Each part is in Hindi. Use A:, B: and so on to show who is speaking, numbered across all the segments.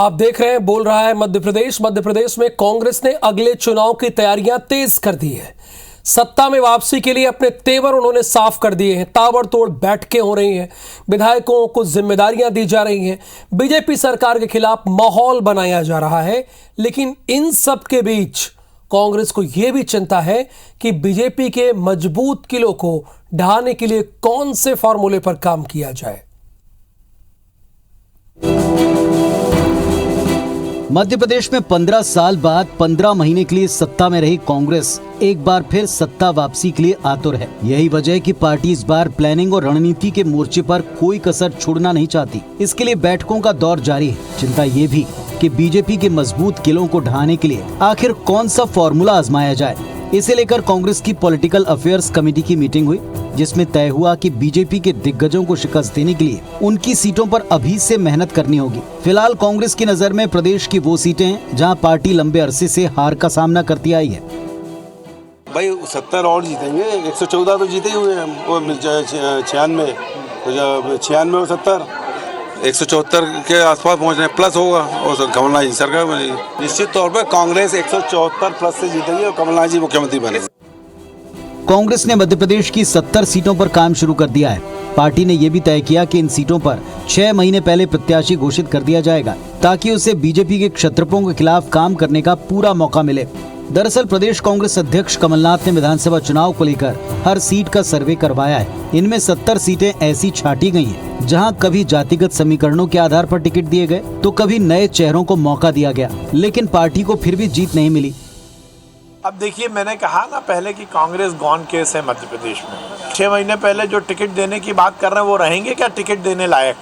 A: आप देख रहे हैं बोल रहा है मध्य प्रदेश। मध्य प्रदेश में कांग्रेस ने अगले चुनाव की तैयारियां तेज कर दी है। सत्ता में वापसी के लिए अपने तेवर उन्होंने साफ कर दिए हैं। ताबड़तोड़ बैठकें हो रही हैं, विधायकों को जिम्मेदारियां दी जा रही हैं, बीजेपी सरकार के खिलाफ माहौल बनाया जा रहा है। लेकिन इन सब के बीच कांग्रेस को यह भी चिंता है कि बीजेपी के मजबूत किलों को ढहाने के लिए कौन से फॉर्मूले पर काम किया जाए।
B: मध्य प्रदेश में 15 साल बाद 15 महीने के लिए सत्ता में रही कांग्रेस एक बार फिर सत्ता वापसी के लिए आतुर है। यही वजह है कि पार्टी इस बार प्लानिंग और रणनीति के मोर्चे पर कोई कसर छोड़ना नहीं चाहती। इसके लिए बैठकों का दौर जारी है। चिंता ये भी कि बीजेपी के मजबूत किलों को ढहाने के लिए आखिर कौन सा फॉर्मूला आजमाया जाए। इसे लेकर कांग्रेस की पॉलिटिकल अफेयर्स कमेटी की मीटिंग हुई, जिसमें तय हुआ कि बीजेपी के दिग्गजों को शिकस्त देने के लिए उनकी सीटों पर अभी से मेहनत करनी होगी। फिलहाल कांग्रेस की नजर में प्रदेश की वो सीटें हैं जहां पार्टी लंबे अरसे से हार का सामना करती आई है।
C: भाई 70 और जीतेंगे, 114 तो जीते ही हुए हैं, वो 96 तो 96 और 70 174 के आसपास पहुंचने प्लस होगा और कमलनाथ जी सरकार बनेगी। निश्चित तौर पर कांग्रेस 174 प्लस से जीतेगी और कमलनाथ जी मुख्यमंत्री बनेंगे।
B: कांग्रेस ने मध्य प्रदेश की 70 सीटों पर काम शुरू कर दिया है। पार्टी ने यह भी तय किया कि इन सीटों पर 6 महीने पहले प्रत्याशी घोषित कर दिया जाएगा, ताकि उसे बीजेपी के क्षत्रपों के खिलाफ काम करने का पूरा मौका मिले। दरअसल प्रदेश कांग्रेस अध्यक्ष कमलनाथ ने विधानसभा चुनाव को लेकर हर सीट का सर्वे करवाया है। इनमें 70 सीटें ऐसी छांटी गई हैं, जहां कभी जातिगत समीकरणों के आधार पर टिकट दिए गए तो कभी नए चेहरों को मौका दिया गया, लेकिन पार्टी को फिर भी जीत नहीं मिली।
D: अब देखिए, मैंने कहा ना पहले कि कांग्रेस गॉन केस है मध्य प्रदेश में। 6 महीने पहले जो टिकट देने की बात कर रहे हैं वो रहेंगे क्या टिकट देने लायक?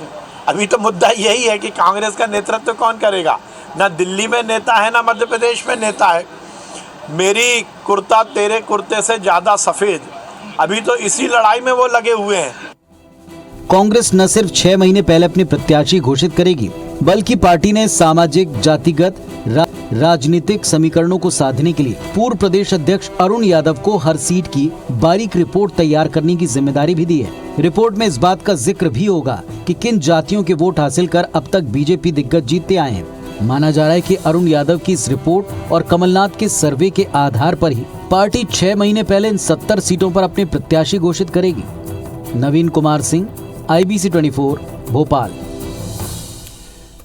D: अभी तो मुद्दा यही है कि कांग्रेस का नेतृत्व कौन करेगा। ना दिल्ली में नेता है, ना मध्य प्रदेश में नेता है। मेरी कुर्ता तेरे कुर्ते से ज्यादा सफेद, अभी तो इसी लड़ाई में वो लगे हुए हैं।
B: कांग्रेस न सिर्फ 6 महीने पहले अपने प्रत्याशी घोषित करेगी, बल्कि पार्टी ने सामाजिक जातिगत राजनीतिक समीकरणों को साधने के लिए पूर्व प्रदेश अध्यक्ष अरुण यादव को हर सीट की बारीक रिपोर्ट तैयार करने की जिम्मेदारी भी दी है। रिपोर्ट में इस बात का जिक्र भी होगा कि किन जातियों के वोट हासिल कर अब तक बीजेपी दिग्गज जीतते आए हैं। माना जा रहा है कि अरुण यादव की इस रिपोर्ट और कमलनाथ के सर्वे के आधार पर ही पार्टी 6 महीने पहले इन 70 सीटों पर अपने प्रत्याशी घोषित करेगी। नवीन कुमार सिंह, IBC 24, भोपाल।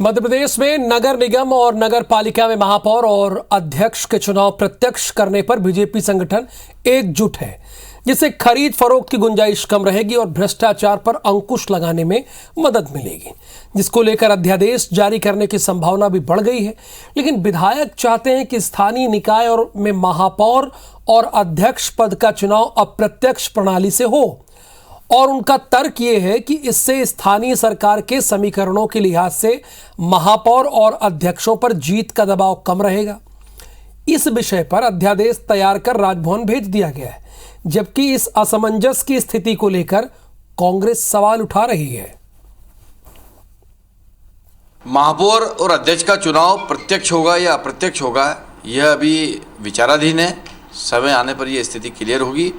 A: मध्य प्रदेश में नगर निगम और नगर पालिका में महापौर और अध्यक्ष के चुनाव प्रत्यक्ष करने पर बीजेपी संगठन एकजुट है, जिससे खरीद फरोख्त की गुंजाइश कम रहेगी और भ्रष्टाचार पर अंकुश लगाने में मदद मिलेगी, जिसको लेकर अध्यादेश जारी करने की संभावना भी बढ़ गई है। लेकिन विधायक चाहते हैं कि स्थानीय निकाय और में महापौर और अध्यक्ष पद का चुनाव अप्रत्यक्ष प्रणाली से हो, और उनका तर्क यह है कि इससे स्थानीय सरकार के समीकरणों के लिहाज से महापौर और अध्यक्षों पर जीत का दबाव कम रहेगा। इस विषय पर अध्यादेश तैयार कर राजभवन भेज दिया गया है, जबकि इस असमंजस की स्थिति को लेकर कांग्रेस सवाल उठा रही है।
E: महापौर और अध्यक्ष का चुनाव प्रत्यक्ष होगा या अप्रत्यक्ष होगा, यह अभी विचाराधीन है। समय आने पर यह स्थिति क्लियर होगी।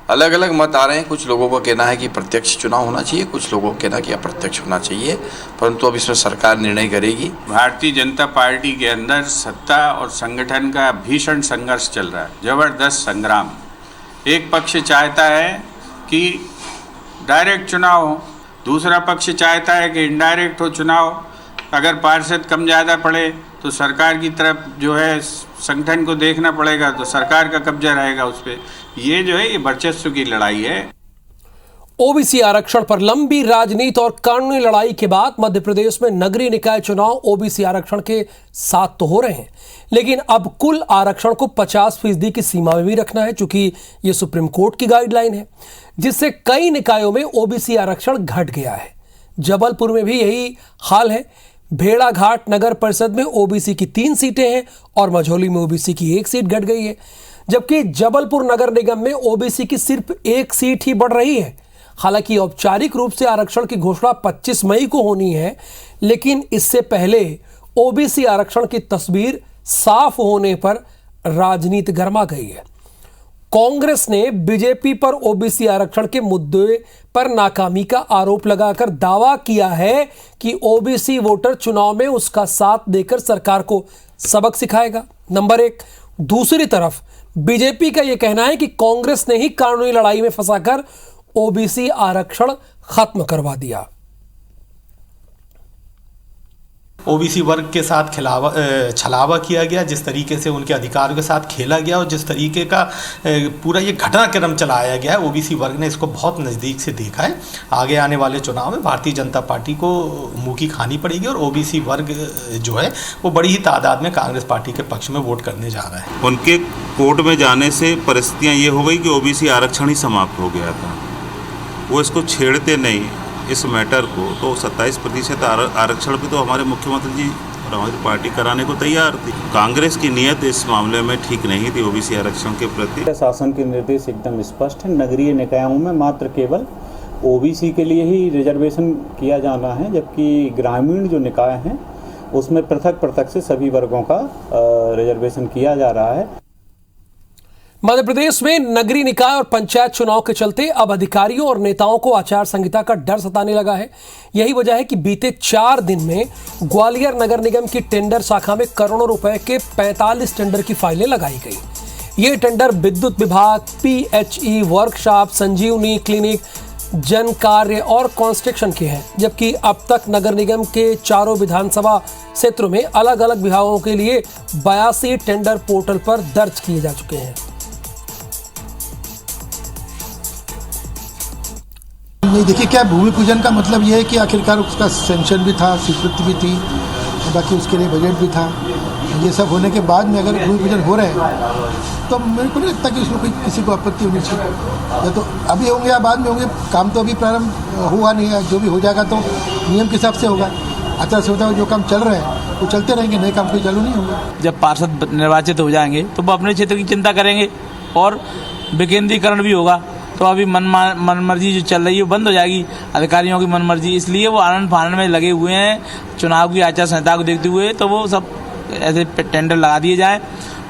E: अलग अलग मत आ रहे हैं। कुछ लोगों का कहना है कि प्रत्यक्ष चुनाव होना चाहिए, कुछ लोगों का कहना है कि अप्रत्यक्ष होना चाहिए, परंतु अब इसमें सरकार निर्णय करेगी।
F: भारतीय जनता पार्टी के अंदर सत्ता और संगठन का भीषण संघर्ष चल रहा है, जबरदस्त संग्राम। एक पक्ष चाहता है कि डायरेक्ट चुनाव हो, दूसरा पक्ष चाहता है कि इनडायरेक्ट हो चुनाव। अगर पार्षद कम ज़्यादा पड़े तो सरकार की तरफ जो है संगठन को देखना पड़ेगा, तो सरकार का कब्जा रहेगा उस पर। ये जो है ये वर्चस्व की लड़ाई है।
A: ओबीसी आरक्षण पर लंबी राजनीति और कानूनी लड़ाई के बाद मध्य प्रदेश में नगरीय निकाय चुनाव ओबीसी आरक्षण के साथ तो हो रहे हैं, लेकिन अब कुल आरक्षण को 50% की सीमा में भी रखना है, चूंकि यह सुप्रीम कोर्ट की गाइडलाइन है, जिससे कई निकायों में ओबीसी आरक्षण घट गया है। जबलपुर में भी यही हाल है। भेड़ाघाट नगर परिषद में ओबीसी की 3 सीटें हैं और मझौली में ओबीसी की 1 सीट घट गई है, जबकि जबलपुर नगर निगम में ओबीसी की सिर्फ 1 सीट ही बढ़ रही है। हालांकि औपचारिक रूप से आरक्षण की घोषणा 25 मई को होनी है, लेकिन इससे पहले ओबीसी आरक्षण की तस्वीर साफ होने पर राजनीति गर्मा गई है। कांग्रेस ने बीजेपी पर ओबीसी आरक्षण के मुद्दे पर नाकामी का आरोप लगाकर दावा किया है कि ओबीसी वोटर चुनाव में उसका साथ देकर सरकार को सबक सिखाएगा। नंबर एक। दूसरी तरफ बीजेपी का यह कहना है कि कांग्रेस ने ही कानूनी लड़ाई में फंसाकर ओबीसी आरक्षण खत्म करवा दिया।
G: ओबीसी वर्ग के साथ छलावा किया गया, जिस तरीके से उनके अधिकारों के साथ खेला गया और जिस तरीके का पूरा ये घटनाक्रम चलाया गया है, ओबीसी वर्ग ने इसको बहुत नज़दीक से देखा है। आगे आने वाले चुनाव में भारतीय जनता पार्टी को मुंह की खानी पड़ेगी और ओबीसी वर्ग जो है वो बड़ी ही तादाद में कांग्रेस पार्टी के पक्ष में वोट करने जा रहा है।
H: उनके कोर्ट में जाने से परिस्थितियाँ ये हो गई कि ओबीसी आरक्षण ही समाप्त हो गया था। वो इसको छेड़ते नहीं इस मैटर को, तो 27% आरक्षण भी तो हमारे मुख्यमंत्री जी और हमारी पार्टी कराने को तैयार थी। कांग्रेस की नीयत इस मामले में ठीक नहीं थी ओबीसी आरक्षण के प्रति।
I: शासन के निर्देश एकदम स्पष्ट है। नगरीय निकायों में मात्र केवल ओबीसी के लिए ही रिजर्वेशन किया जाना है, जबकि ग्रामीण जो निकाय हैं उसमें पृथक से सभी वर्गों का रिजर्वेशन किया जा रहा है।
A: मध्य प्रदेश में नगरीय निकाय और पंचायत चुनाव के चलते अब अधिकारियों और नेताओं को आचार संहिता का डर सताने लगा है। यही वजह है कि बीते 4 दिन में ग्वालियर नगर निगम की टेंडर शाखा में करोड़ों रुपए के 45 टेंडर की फाइलें लगाई गई। ये टेंडर विद्युत विभाग, पीएचई, वर्कशॉप, संजीवनी क्लिनिक, जन कार्य और कंस्ट्रक्शन के हैं, जबकि अब तक नगर निगम के चारों विधानसभा क्षेत्रों में अलग अलग विभागों के लिए 82 टेंडर पोर्टल पर दर्ज किए जा चुके हैं।
J: नहीं, देखिए क्या भूमि पूजन का मतलब ये है कि आखिरकार उसका सेंक्शन भी था, स्वीकृति भी थी, बाकी उसके लिए बजट भी था। ये सब होने के बाद में अगर भूमि पूजन हो रहे हैं तो मेरे को नहीं लगता कि उसमें कोई किसी को आपत्ति होनी चाहिए। या तो अभी होंगे या बाद में होंगे, काम तो अभी प्रारंभ हुआ नहीं है। जो भी हो जाएगा तो नियम के हिसाब से होगा। आचार संहिता में जो काम चल रहे हैं वो चलते रहेंगे, नए काम कोई चालू नहीं होंगे।
K: जब पार्षद निर्वाचित हो जाएंगे तो वो अपने क्षेत्र की चिंता करेंगे और विकेंद्रीकरण भी होगा। तो अभी मनमर्जी जो चल रही है वो बंद हो जाएगी, अधिकारियों की मनमर्जी। इसलिए वो आनंद फानंद में लगे हुए हैं चुनाव की आचार संहिता को देखते हुए। तो वो सब ऐसे टेंडर लगा दिए जाएं,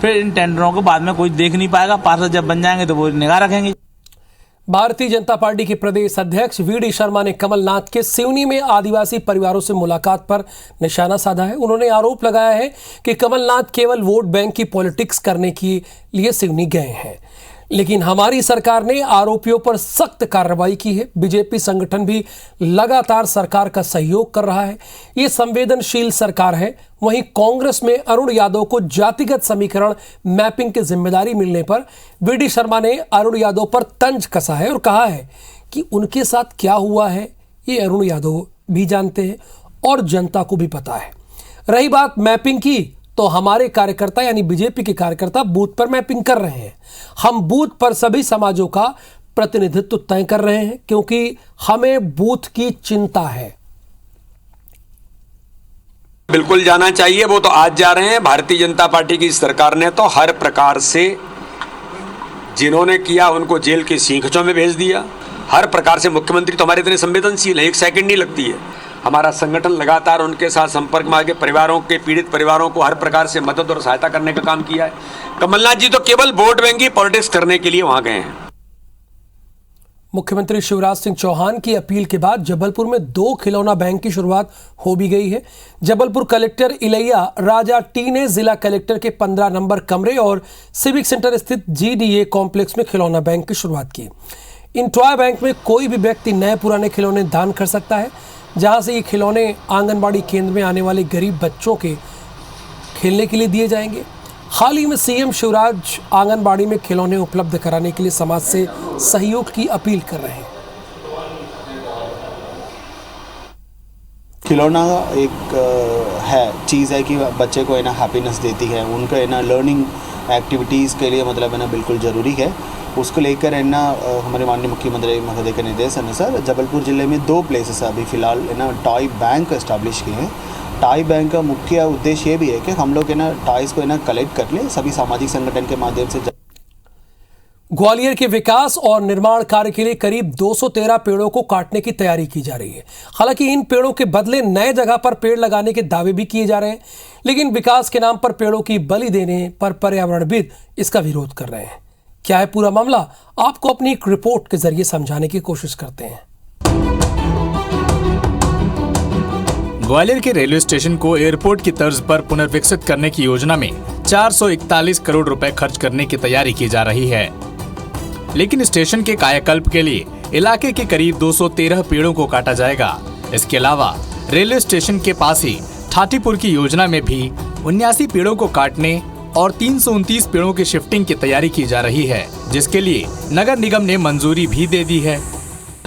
K: फिर इन टेंडरों को बाद में कोई देख नहीं पाएगा। पार्षद जब बन जाएंगे तो वो निगाह रखेंगे।
A: भारतीय जनता पार्टी के प्रदेश अध्यक्ष वीडी शर्मा ने कमलनाथ के सिवनी में आदिवासी परिवारों से मुलाकात पर निशाना साधा है। उन्होंने आरोप लगाया है कि कमलनाथ केवल वोट बैंक की पॉलिटिक्स करने के लिए सिवनी गए हैं, लेकिन हमारी सरकार ने आरोपियों पर सख्त कार्रवाई की है। बीजेपी संगठन भी लगातार सरकार का सहयोग कर रहा है। ये संवेदनशील सरकार है। वहीं कांग्रेस में अरुण यादव को जातिगत समीकरण मैपिंग की जिम्मेदारी मिलने पर वीडी शर्मा ने अरुण यादव पर तंज कसा है और कहा है कि उनके साथ क्या हुआ है ये अरुण यादव भी जानते हैं और जनता को भी पता है। रही बात मैपिंग की, तो हमारे कार्यकर्ता यानी बीजेपी के कार्यकर्ता बूथ पर मैपिंग कर रहे हैं। हम बूथ पर सभी समाजों का प्रतिनिधित्व तय कर रहे हैं, क्योंकि हमें बूथ की चिंता है।
L: बिल्कुल जाना चाहिए, वो तो आज जा रहे हैं। भारतीय जनता पार्टी की सरकार ने तो हर प्रकार से जिन्होंने किया उनको जेल के सींखों में भेज दिया। हर प्रकार से मुख्यमंत्री तो हमारे इतने संवेदनशील है, 1 सेकंड नहीं लगती है। हमारा संगठन लगातार उनके साथ संपर्क में आके परिवारों के, पीड़ित परिवारों को हर प्रकार से मदद और सहायता करने का काम किया है। कमलनाथ जी तो केवल वोट बैंक की पॉलिटिक्स करने के लिए वहां गए हैं।
A: मुख्यमंत्री शिवराज सिंह चौहान की अपील के बाद जबलपुर में 2 खिलौना बैंक की शुरुआत हो भी गई है। जबलपुर कलेक्टर इलैया राजा टी ने जिला कलेक्टर के 15 नंबर कमरे और सिविक सेंटर स्थित GDA कॉम्प्लेक्स में खिलौना बैंक की शुरुआत की। इन टॉय बैंक में कोई भी व्यक्ति नए पुराने खिलौने दान कर सकता है, जहां से ये खिलौने आंगनबाड़ी केंद्र में आने वाले गरीब बच्चों के खेलने के लिए दिए जाएंगे। हाल ही में सीएम शिवराज आंगनबाड़ी में खिलौने उपलब्ध कराने के लिए समाज से सहयोग की अपील कर रहे हैं।
M: खिलौना एक चीज़ है कि बच्चे को हैप्पीनेस देती है, उनका लर्निंग एक्टिविटीज़ के लिए मतलब बिल्कुल ज़रूरी है। उसको लेकर हमारे माननीय मुख्यमंत्री महोदय के निर्देश अनुसार जबलपुर ज़िले में 2 प्लेसेस अभी फ़िलहाल टॉय बैंक एस्टैब्लिश किए हैं। टॉय बैंक का मुख्य उद्देश्य ये भी है कि हम लोग टॉयज़ को कलेक्ट कर लें सभी सामाजिक संगठन के माध्यम से।
A: ग्वालियर के विकास और निर्माण कार्य के लिए करीब 213 पेड़ों को काटने की तैयारी की जा रही है। हालांकि इन पेड़ों के बदले नए जगह पर पेड़ लगाने के दावे भी किए जा रहे हैं, लेकिन विकास के नाम पर पेड़ों की बलि देने पर पर्यावरणविद इसका विरोध कर रहे हैं। क्या है पूरा मामला, आपको अपनी एक रिपोर्ट के जरिए समझाने की कोशिश करते हैं।
N: ग्वालियर के रेलवे स्टेशन को एयरपोर्ट की तर्ज पर पुनर्विकसित करने की योजना में 441 करोड़ रुपए खर्च करने की तैयारी की जा रही है, लेकिन स्टेशन के कायाकल्प के लिए इलाके के करीब 213 पेड़ों को काटा जाएगा। इसके अलावा रेलवे स्टेशन के पास ही ठाटीपुर की योजना में भी 79 पेड़ों को काटने और 329 पेड़ों की शिफ्टिंग की तैयारी की जा रही है, जिसके लिए नगर निगम ने मंजूरी भी दे दी है।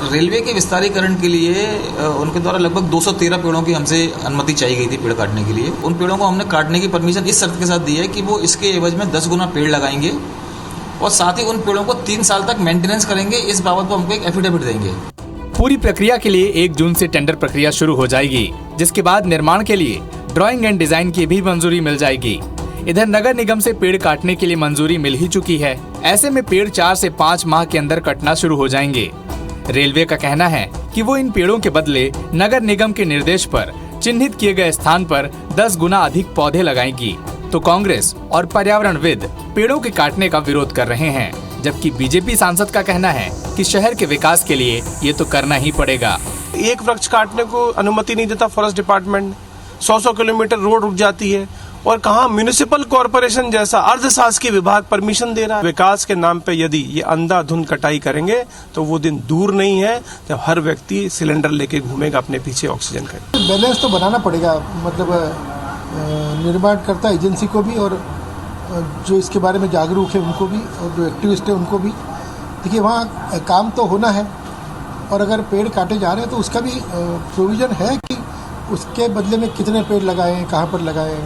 O: रेलवे के विस्तारीकरण के लिए उनके द्वारा लगभग 213 पेड़ों की हमसे अनुमति चाहिए गई थी पेड़ काटने के लिए। उन पेड़ों को हमने काटने की परमिशन इस शर्त के साथ दी है कि वो इसके एवज में 10 गुना पेड़ लगाएंगे और साथ ही उन पेड़ों को 3 साल तक मेंटेनेंस करेंगे। इस बाबत वो हमको एक एफिडेविट देंगे।
N: पूरी प्रक्रिया के लिए 1 जून से टेंडर प्रक्रिया शुरू हो जाएगी, जिसके बाद निर्माण के लिए ड्राइंग एंड डिजाइन की भी मंजूरी मिल जाएगी। इधर नगर निगम से पेड़ काटने के लिए मंजूरी मिल ही चुकी है। ऐसे में पेड़ 4 से 5 माह के अंदर कटना शुरू हो जाएंगे। रेलवे का कहना है कि वो इन पेड़ों के बदले नगर निगम के निर्देश पर चिन्हित किए गए स्थान पर 10 गुना अधिक पौधे लगाएगी। तो कांग्रेस और पर्यावरणविद पेड़ों के काटने का विरोध कर रहे हैं, जबकि बीजेपी सांसद का कहना है कि शहर के विकास के लिए ये तो करना ही पड़ेगा।
P: एक वृक्ष काटने को अनुमति नहीं देता फॉरेस्ट डिपार्टमेंट, 100 किलोमीटर रोड रुक जाती है, और कहाँ म्युनिसिपल कॉरपोरेशन जैसा अर्धशासकीय विभाग परमिशन दे रहा है। विकास के नाम पे यदि ये अंधाधुंध कटाई करेंगे तो वो दिन दूर नहीं है जब हर व्यक्ति सिलेंडर लेके घूमेगा अपने पीछे ऑक्सीजन का।
J: बैलेंस तो बनाना पड़ेगा, मतलब निर्माणकर्ता एजेंसी को भी और जो इसके बारे में जागरूक है उनको भी और जो एक्टिविस्ट है उनको भी। देखिए वहाँ काम तो होना है और अगर पेड़ काटे जा रहे हैं तो उसका भी प्रोविजन है कि उसके बदले में कितने पेड़ लगाए, कहाँ पर लगाए।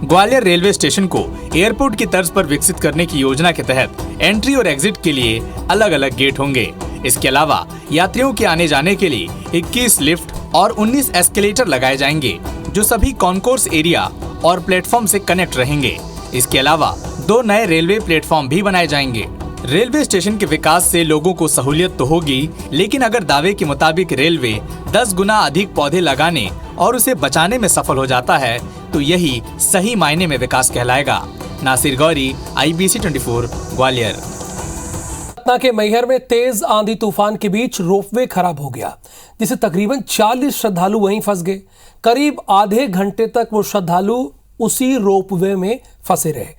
N: ग्वालियर रेलवे स्टेशन को एयरपोर्ट की तर्ज पर विकसित करने की योजना के तहत एंट्री और एग्जिट के लिए अलग अलग गेट होंगे। इसके अलावा यात्रियों के आने जाने के लिए 21 लिफ्ट और 19 एस्केलेटर लगाए जाएंगे, जो सभी कॉन्कोर्स एरिया और प्लेटफॉर्म से कनेक्ट रहेंगे। इसके अलावा 2 नए रेलवे प्लेटफॉर्म भी बनाए जाएंगे। रेलवे स्टेशन के विकास से लोगों को सहूलियत तो होगी, लेकिन अगर दावे के मुताबिक रेलवे 10 गुना अधिक पौधे लगाने और उसे बचाने में सफल हो जाता है तो यही सही मायने में विकास कहलाएगा। नासिर गौरी, IBC 24, ग्वालियर।
A: सतना के मैहर में तेज आंधी तूफान के बीच रोपवे खराब हो गया, जिससे तकरीबन 40 श्रद्धालु वहीं फंस गए। करीब आधे घंटे तक वो श्रद्धालु उसी रोपवे में फंसे रहे।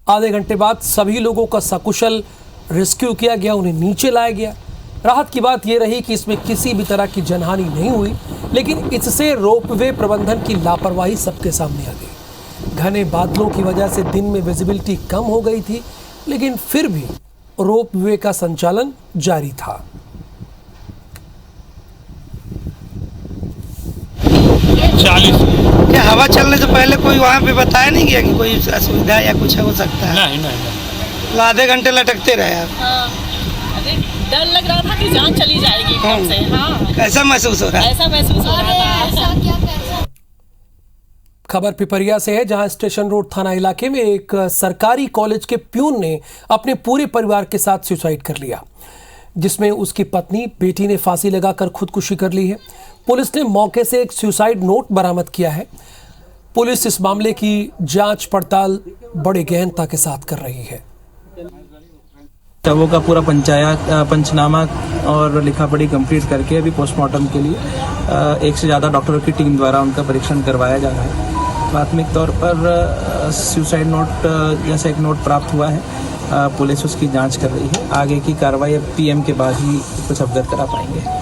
A: आधे घंटे बाद सभी लोगों का सकुशल रेस्क्यू किया गया, उन्हें नीचे लाया गया। राहत की बात यह रही कि इसमें किसी भी तरह की जनहानि नहीं हुई, लेकिन इससे रोपवे प्रबंधन की लापरवाही सबके सामने आ गई। घने बादलों की वजह से दिन में विजिबिलिटी कम हो गई थी, लेकिन फिर भी रोपवे का संचालन जारी था।
Q: 40 क्या हवा चलने से पहले कोई वहाँ पे बताया नहीं गया कि कोई असुविधा या कुछ हो सकता है? नहीं। आधे घंटे लटकते रहे आप।
R: हाँ, अरे डर लग रहा था कि जान चली जाएगी एकदम से। हाँ।
Q: कैसा महसूस हो रहा है?
R: ऐसा महसूस हो रहा था।
A: खबर पिपरिया से है, जहां स्टेशन रोड थाना इलाके में एक सरकारी कॉलेज के प्यून ने अपने पूरे परिवार के साथ सुसाइड कर लिया, जिसमें उसकी पत्नी बेटी ने फांसी लगाकर खुदकुशी कर ली है। पुलिस ने मौके से एक सुसाइड नोट बरामद किया है। पुलिस इस मामले की जांच पड़ताल बड़े गहनता के साथ कर रही है।
S: शवों का पूरा पंचनामा और लिखा पढ़ी कंप्लीट करके अभी पोस्टमार्टम के लिए 1 से ज़्यादा डॉक्टरों की टीम द्वारा उनका परीक्षण करवाया जा रहा है। प्राथमिक तौर पर सुसाइड नोट जैसा एक नोट प्राप्त हुआ है, पुलिस उसकी जांच कर रही है। आगे की कार्रवाई PM के बाद ही कुछ अवगत करा पाएंगे।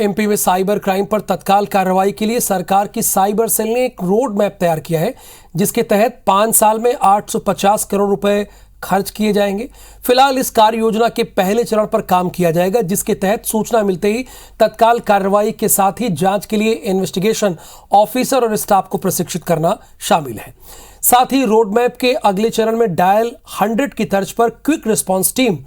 A: MP में साइबर क्राइम पर तत्काल कार्रवाई के लिए सरकार की साइबर सेल ने एक रोड मैप तैयार किया है, जिसके तहत 5 साल में 850 करोड़ रुपए खर्च किए जाएंगे। फिलहाल इस कार्य योजना के पहले चरण पर काम किया जाएगा, जिसके तहत सूचना मिलते ही तत्काल कार्रवाई के साथ ही जांच के लिए इन्वेस्टिगेशन ऑफिसर और स्टाफ को प्रशिक्षित करना शामिल है। साथ ही रोड मैप के अगले चरण में डायल 100 की तर्ज पर क्विक रिस्पांस टीम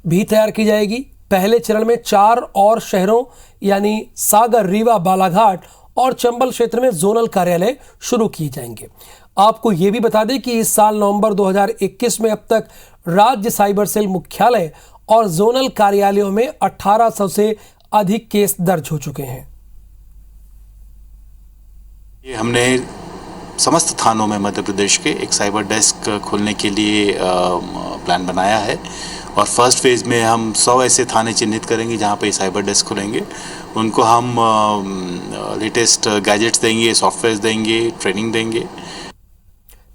A: भी तैयार की जाएगी। पहले चरण में 4 और शहरों यानी सागर, रीवा, बालाघाट और चंबल क्षेत्र में जोनल कार्यालय शुरू किए जाएंगे। आपको यह भी बता दें कि इस साल नवंबर 2021 में अब तक राज्य साइबर सेल मुख्यालय और जोनल कार्यालयों में 1800 से अधिक केस दर्ज हो चुके हैं।
T: हमने समस्त थानों में मध्य प्रदेश के एक साइबर डेस्क खोलने के लिए प्लान बनाया है और फर्स्ट फेज़ में हम 100 ऐसे थाने चिन्हित करेंगे जहाँ पे साइबर डेस्क खुलेंगे। उनको हम लेटेस्ट गैजेट्स देंगे, सॉफ्टवेयर देंगे, ट्रेनिंग देंगे।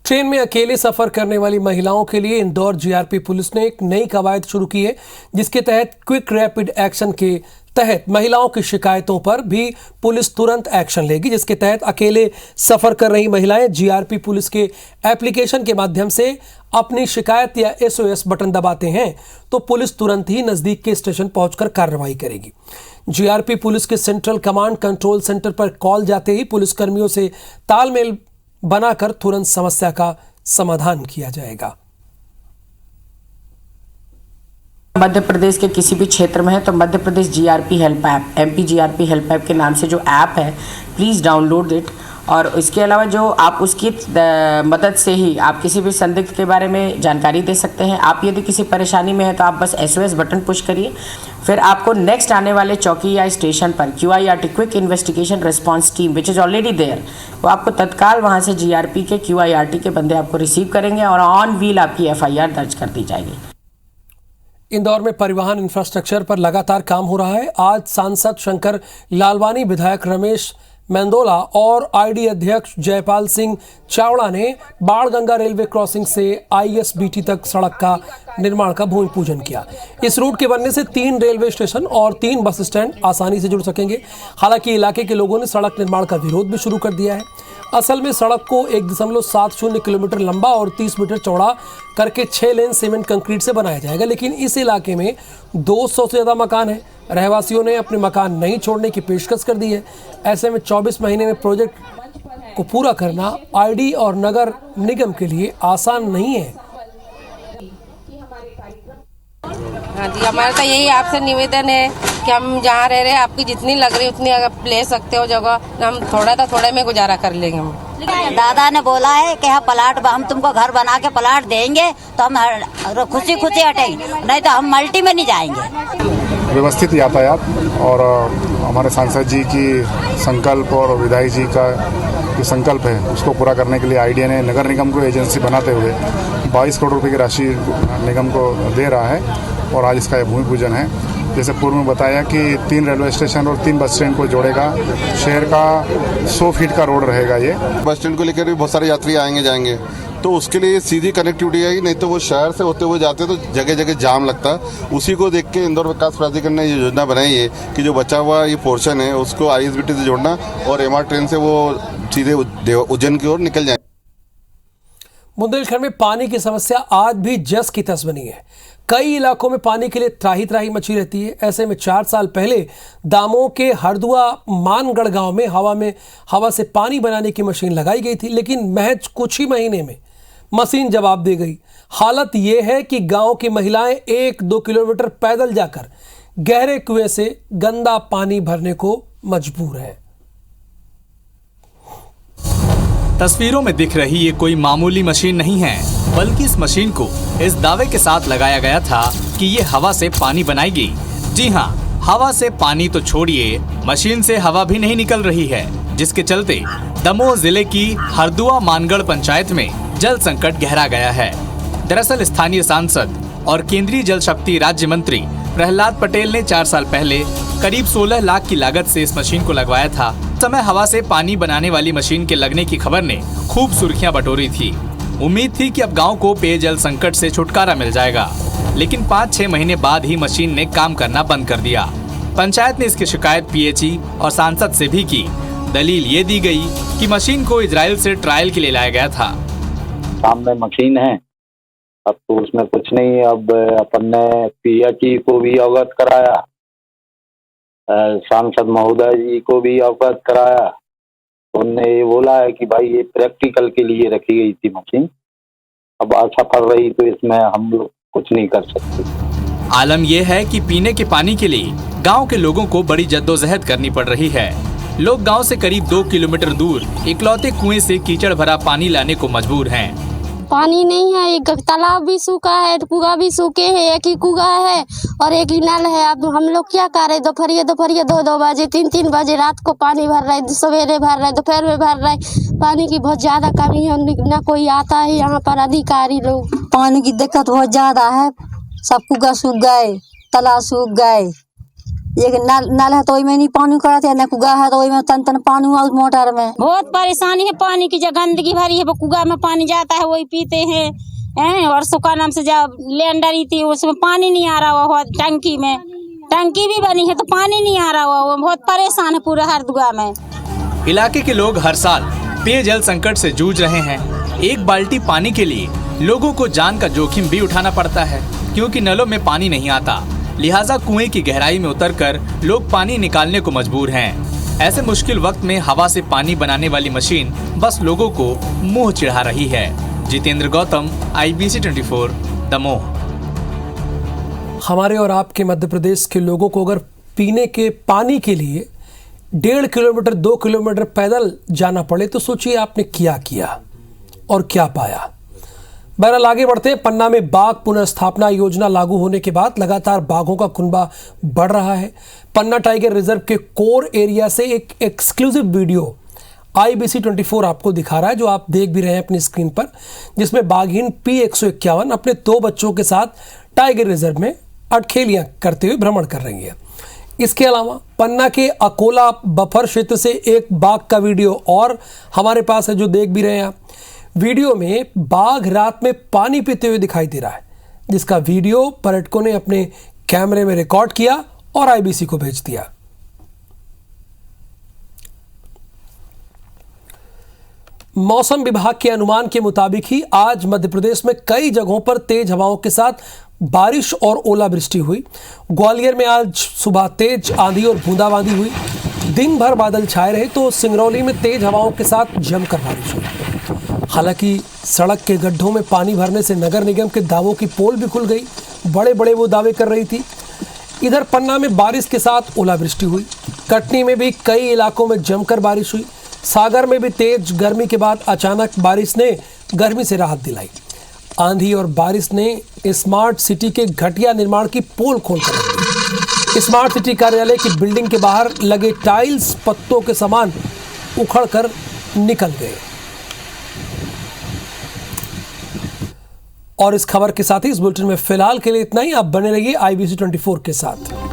A: ट्रेन में अकेले सफर करने वाली महिलाओं के लिए इंदौर जीआरपी पुलिस ने एक नई कवायद शुरू की है, जिसके तहत क्विक रैपिड एक्शन के तहत महिलाओं की शिकायतों पर भी पुलिस तुरंत एक्शन लेगी। जिसके तहत अकेले सफर कर रही महिलाएं जीआरपी पुलिस के एप्लीकेशन के माध्यम से अपनी शिकायत या SOS बटन दबाते हैं तो पुलिस तुरंत ही नजदीक के स्टेशन पहुंचकर कार्रवाई करेगी। जीआरपी पुलिस के सेंट्रल कमांड कंट्रोल सेंटर पर कॉल जाते ही पुलिसकर्मियों से तालमेल बनाकर तुरंत समस्या का समाधान किया जाएगा।
U: मध्य प्रदेश के किसी भी क्षेत्र में है तो Madhya Pradesh GRP help app, MP GRP help app के नाम से जो ऐप है, प्लीज़ डाउनलोड इट। और इसके अलावा जो आप उसकी मदद से ही आप किसी भी संदिग्ध के बारे में जानकारी दे सकते हैं। आप यदि किसी परेशानी में है तो आप बस SOS बटन पुश करिए, फिर आपको नेक्स्ट आने वाले चौकी या स्टेशन पर QIRT quick investigation response team which is already there, वो आपको तत्काल वहाँ से GRP के QIRT के बंदे आपको रिसीव करेंगे और ऑन व्हील आपकी FIR दर्ज कर दी जाएगी।
A: इंदौर में परिवहन इंफ्रास्ट्रक्चर पर लगातार काम हो रहा है। आज सांसद शंकर लालवानी, विधायक रमेश मेंदोला और ID अध्यक्ष जयपाल सिंह चावड़ा ने बाणगंगा रेलवे क्रॉसिंग से ISBT तक सड़क का निर्माण का भूमि पूजन किया। इस रूट के बनने से 3 रेलवे स्टेशन और 3 बस स्टैंड आसानी से जुड़ सकेंगे। हालांकि इलाके के लोगों ने सड़क निर्माण का विरोध भी शुरू कर दिया है। असल में सड़क को 1.70 किलोमीटर लंबा और 30 मीटर चौड़ा करके 6 लेन सीमेंट कंक्रीट से बनाया जाएगा, लेकिन इस इलाके में 200 से ज़्यादा मकान हैं। रहवासियों ने अपने मकान नहीं छोड़ने की पेशकश कर दी है। ऐसे में 24 महीने में प्रोजेक्ट को पूरा करना ID और नगर निगम के लिए आसान नहीं है।
V: हाँ जी, हमारा तो यही आपसे निवेदन है कि हम जहाँ रह रहे हैं आपकी जितनी लग रही उतनी अगर ले सकते हो जगह, हम थोड़ा में गुजारा कर लेंगे। हम
W: दादा ने बोला है कि हाँ प्लाट हम तुमको घर बना के प्लाट देंगे तो हम खुशी खुशी हटेंगे, नहीं तो हम मल्टी में नहीं जाएंगे।
X: व्यवस्थित यातायात और हमारे सांसद जी की संकल्प और विधायक जी का जो संकल्प है उसको पूरा करने के लिए IDA ने नगर निगम को एजेंसी बनाते हुए 22 करोड़ रुपए की राशि निगम को दे रहा है और आज इसका भूमि पूजन है। जैसे पूर्व में बताया कि 3 रेलवे स्टेशन और 3 बस स्टैंड को जोड़ेगा। शहर का 100 फीट का रोड रहेगा। ये
Y: बस स्टैंड को लेकर भी बहुत सारे यात्री आएंगे जाएंगे, तो उसके लिए सीधी कनेक्टिविटी आएगी, नहीं तो वो शहर से होते हुए जाते तो जगह जगह जाम लगता है। उसी को देख के इंदौर विकास प्राधिकरण ने ये योजना बनाई है कि जो बचा हुआ ये पोर्शन है उसको ISBT से जोड़ना और MR ट्रेन से वो सीधे उज्जैन की ओर निकल जाए।
A: बुंदेलखंड में पानी की समस्या आज भी जस की तस बनी है। कई इलाकों में पानी के लिए त्राही त्राही मची रहती है। ऐसे में 4 साल पहले दामों के हरदुआ मानगढ़ गांव में हवा से पानी बनाने की मशीन लगाई गई थी, लेकिन महज कुछ ही महीने में मशीन जवाब दे गई। हालत यह है कि गांव की महिलाएं 1-2 किलोमीटर पैदल जाकर गहरे कुएं से गंदा पानी भरने को मजबूर है।
N: तस्वीरों में दिख रही ये कोई मामूली मशीन नहीं है, बल्कि इस मशीन को इस दावे के साथ लगाया गया था कि ये हवा से पानी बनाएगी। जी हाँ, हवा से पानी तो छोड़िए, मशीन से हवा भी नहीं निकल रही है, जिसके चलते दमोह जिले की हरदुआ मानगढ़ पंचायत में जल संकट गहरा गया है। दरअसल स्थानीय सांसद और केंद्रीय जल शक्ति राज्य मंत्री प्रहलाद पटेल ने 4 साल पहले करीब 16 लाख की लागत से इस मशीन को लगवाया था। उस समय हवा से पानी बनाने वाली मशीन के लगने की खबर ने खूब सुर्खियां बटोरी थी। उम्मीद थी कि अब गांव को पेयजल संकट से छुटकारा मिल जाएगा, लेकिन 5-6 महीने बाद ही मशीन ने काम करना बंद कर दिया। पंचायत ने इसकी शिकायत PHE और सांसद से भी की। दलील ये दी गई कि मशीन को इजराइल से ट्रायल के लिए लाया गया था।
Z: सामने मशीन है, अब तो उसमें कुछ नहीं। अब अपन ने PHE को भी अवगत कराया, सांसद महोदय जी को भी अवगत कराया। उन्होंने ये बोला है कि भाई ये प्रैक्टिकल के लिए रखी गई थी मशीन, अब असफल रही तो इसमें हम लोग कुछ नहीं कर सकते।
N: आलम यह है कि पीने के पानी के लिए गांव के लोगों को बड़ी जद्दोजहद करनी पड़ रही है। लोग गांव से करीब 2 किलोमीटर दूर इकलौते कुएं से कीचड़ भरा पानी लाने को मजबूर हैं।
B: पानी नहीं है, एक तालाब भी सूखा है, कुआं भी सूखे हैं, एक ही कुआं है और एक ही नल है। अब हम लोग क्या करें? दोपहर 2 बजे 3 बजे रात को पानी भर रहे, सवेरे भर रहे, दोपहर में भर रहे। पानी की बहुत ज्यादा कमी है, ना कोई आता है यहाँ पर अधिकारी लोग।
C: पानी की दिक्कत बहुत ज्यादा है, सब कुआं सूख गए, तालाब सूख गए। एक नल है तो में नहीं पानी करते है, न कुआं है तो में तन पानी आउट मोटर में।
D: बहुत परेशानी है, पानी की जो गंदगी भरी है वो कुआं में पानी जाता है वही पीते हैं। और सुखा नाम से जब लेंडरी थी उसमें पानी नहीं आ रहा हुआ, टंकी में टंकी भी बनी है तो पानी नहीं आ रहा हुआ, बहुत परेशान है पूरा हरदुआ में।
N: इलाके के लोग हर साल पेयजल संकट से जूझ रहे हैं। एक बाल्टी पानी के लिए लोगों को जान का जोखिम भी उठाना पड़ता है, क्योंकि नलों में पानी नहीं आता। लिहाजा कुएं की गहराई में उतरकर लोग पानी निकालने को मजबूर हैं। ऐसे मुश्किल वक्त में हवा से पानी बनाने वाली मशीन बस लोगों को मुंह चिढ़ा रही है। जितेंद्र गौतम, IBC 24, दमोह।
A: हमारे और आपके मध्य प्रदेश के लोगों को अगर पीने के पानी के लिए 1.5 किलोमीटर 2 किलोमीटर पैदल जाना पड़े तो सोचिए आपने किया और क्या पाया। बहरहाल आगे बढ़ते हैं। पन्ना में बाघ पुनर्स्थापना योजना लागू होने के बाद लगातार बाघों का कुनबा बढ़ रहा है। पन्ना टाइगर रिजर्व के कोर एरिया से एक एक्सक्लूसिव वीडियो IBC 24 आपको दिखा रहा है, जो आप देख भी रहे हैं अपनी स्क्रीन पर, जिसमें बाघिन P151 अपने 2 बच्चों के साथ टाइगर रिजर्व में अटखेलियां करते हुए भ्रमण कर रही है। इसके अलावा पन्ना के अकोला बफर क्षेत्र से एक बाघ का वीडियो और हमारे पास है, जो देख भी रहे हैं आप। वीडियो में बाघ रात में पानी पीते हुए दिखाई दे रहा है, जिसका वीडियो पर्यटकों ने अपने कैमरे में रिकॉर्ड किया और IBC को भेज दिया। मौसम विभाग के अनुमान के मुताबिक ही आज मध्य प्रदेश में कई जगहों पर तेज हवाओं के साथ बारिश और ओलावृष्टि हुई। ग्वालियर में आज सुबह तेज आंधी और बूंदाबांदी हुई। दिन भर बादल छाए रहे तो सिंगरौली में तेज हवाओं के साथ जमकर बारिश हुई। हालांकि सड़क के गड्ढों में पानी भरने से नगर निगम के दावों की पोल भी खुल गई। बड़े बड़े वो दावे कर रही थी। इधर पन्ना में बारिश के साथ ओलावृष्टि हुई। कटनी में भी कई इलाकों में जमकर बारिश हुई। सागर में भी तेज गर्मी के बाद अचानक बारिश ने गर्मी से राहत दिलाई। आंधी और बारिश ने स्मार्ट सिटी के घटिया निर्माण की पोल खोलकर रख दी। स्मार्ट सिटी कार्यालय की बिल्डिंग के बाहर लगे टाइल्स पत्तों के समान उखड़कर निकल गए। और इस खबर के साथ ही इस बुलेटिन में फिलहाल के लिए इतना ही। आप बने रहिए IBC 24 के साथ।